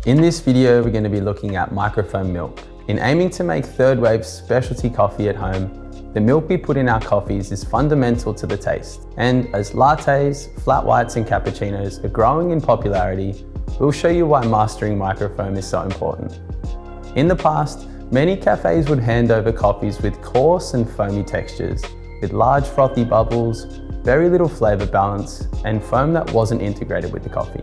In this video, we're going to be looking at microfoam milk. In aiming to make third wave specialty coffee at home, the milk we put in our coffees is fundamental to the taste. And as lattes, flat whites and cappuccinos are growing in popularity, we'll show you why mastering microfoam is so important. In the past, many cafes would hand over coffees with coarse and foamy textures, with large frothy bubbles, very little flavor balance, and foam that wasn't integrated with the coffee.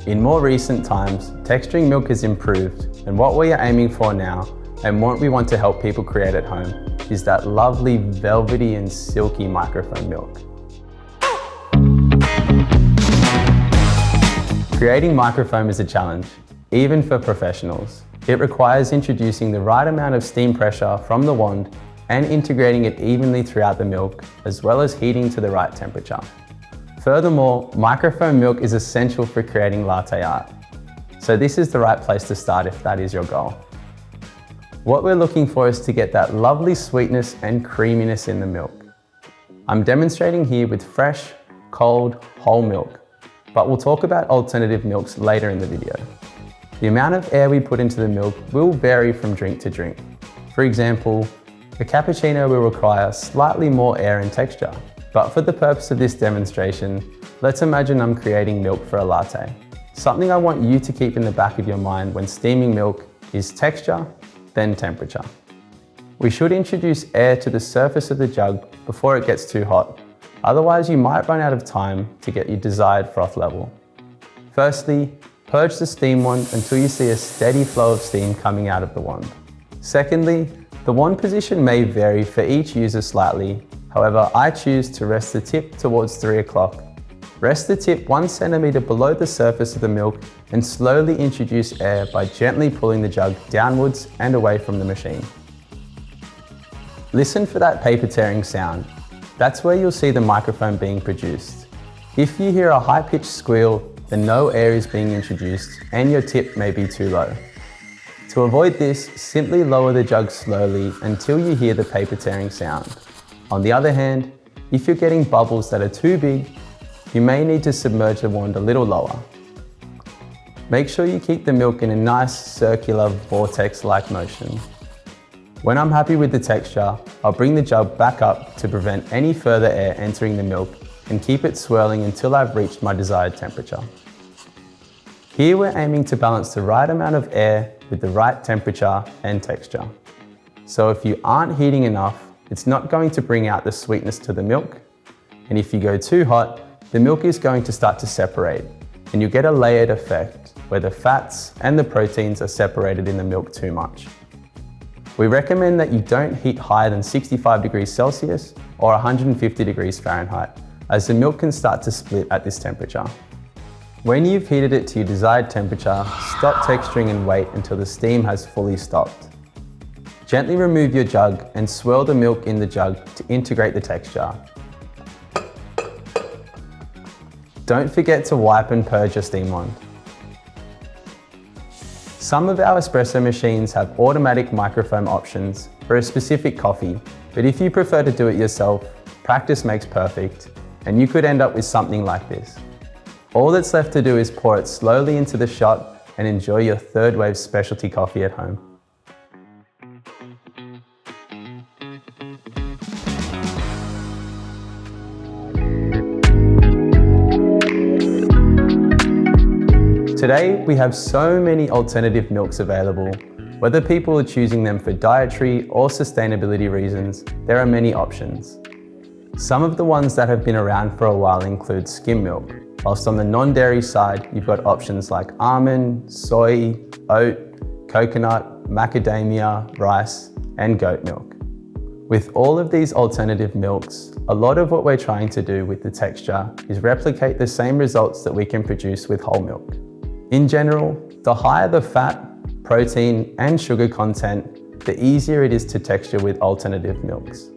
In more recent times, texturing milk has improved, and what we are aiming for now, and what we want to help people create at home, is that lovely velvety and silky microfoam milk. Creating microfoam is a challenge, even for professionals. It requires introducing the right amount of steam pressure from the wand and integrating it evenly throughout the milk, as well as heating to the right temperature. Furthermore, microfoam milk is essential for creating latte art. So this is the right place to start if that is your goal. What we're looking for is to get that lovely sweetness and creaminess in the milk. I'm demonstrating here with fresh, cold, whole milk, but we'll talk about alternative milks later in the video. The amount of air we put into the milk will vary from drink to drink. For example, a cappuccino will require slightly more air and texture. But for the purpose of this demonstration, let's imagine I'm creating milk for a latte. Something I want you to keep in the back of your mind when steaming milk is texture, then temperature. We should introduce air to the surface of the jug before it gets too hot. Otherwise, you might run out of time to get your desired froth level. Firstly, purge the steam wand until you see a steady flow of steam coming out of the wand. Secondly, the wand position may vary for each user slightly. However, I choose to rest the tip towards 3 o'clock. Rest the tip 1 centimeter below the surface of the milk and slowly introduce air by gently pulling the jug downwards and away from the machine. Listen for that paper tearing sound. That's where you'll see the microfoam being produced. If you hear a high-pitched squeal, then no air is being introduced and your tip may be too low. To avoid this, simply lower the jug slowly until you hear the paper tearing sound. On the other hand, if you're getting bubbles that are too big, you may need to submerge the wand a little lower. Make sure you keep the milk in a nice circular vortex-like motion. When I'm happy with the texture, I'll bring the jug back up to prevent any further air entering the milk and keep it swirling until I've reached my desired temperature. Here we're aiming to balance the right amount of air with the right temperature and texture. So if you aren't heating enough, it's not going to bring out the sweetness to the milk. And if you go too hot, the milk is going to start to separate and you get a layered effect where the fats and the proteins are separated in the milk too much. We recommend that you don't heat higher than 65 degrees Celsius or 150 degrees Fahrenheit, as the milk can start to split at this temperature. When you've heated it to your desired temperature, stop texturing and wait until the steam has fully stopped. Gently remove your jug and swirl the milk in the jug to integrate the texture. Don't forget to wipe and purge your steam wand. Some of our espresso machines have automatic microfoam options for a specific coffee, but if you prefer to do it yourself, practice makes perfect, and you could end up with something like this. All that's left to do is pour it slowly into the shot and enjoy your third wave specialty coffee at home. Today, we have so many alternative milks available. Whether people are choosing them for dietary or sustainability reasons, there are many options. Some of the ones that have been around for a while include skim milk, whilst on the non-dairy side, you've got options like almond, soy, oat, coconut, macadamia, rice, and goat milk. With all of these alternative milks, a lot of what we're trying to do with the texture is replicate the same results that we can produce with whole milk. In general, the higher the fat, protein, and sugar content, the easier it is to texture with alternative milks.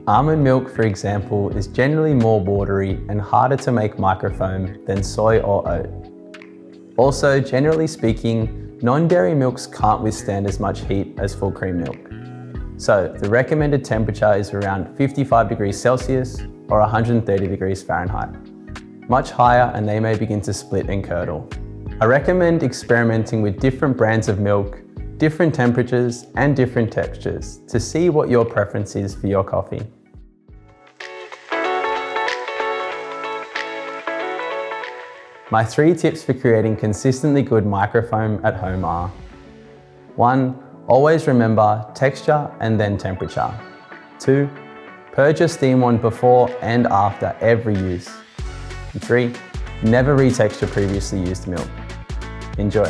Almond milk, for example, is generally more watery and harder to make microfoam than soy or oat. Also, generally speaking, non-dairy milks can't withstand as much heat as full cream milk. So the recommended temperature is around 55 degrees Celsius or 130 degrees Fahrenheit. Much higher and they may begin to split and curdle. I recommend experimenting with different brands of milk, different temperatures and different textures to see what your preference is for your coffee. My 3 tips for creating consistently good microfoam at home are: 1. Always remember texture and then temperature. 2. Purge your steam wand before and after every use. And 3. Never retexture previously used milk. Enjoy.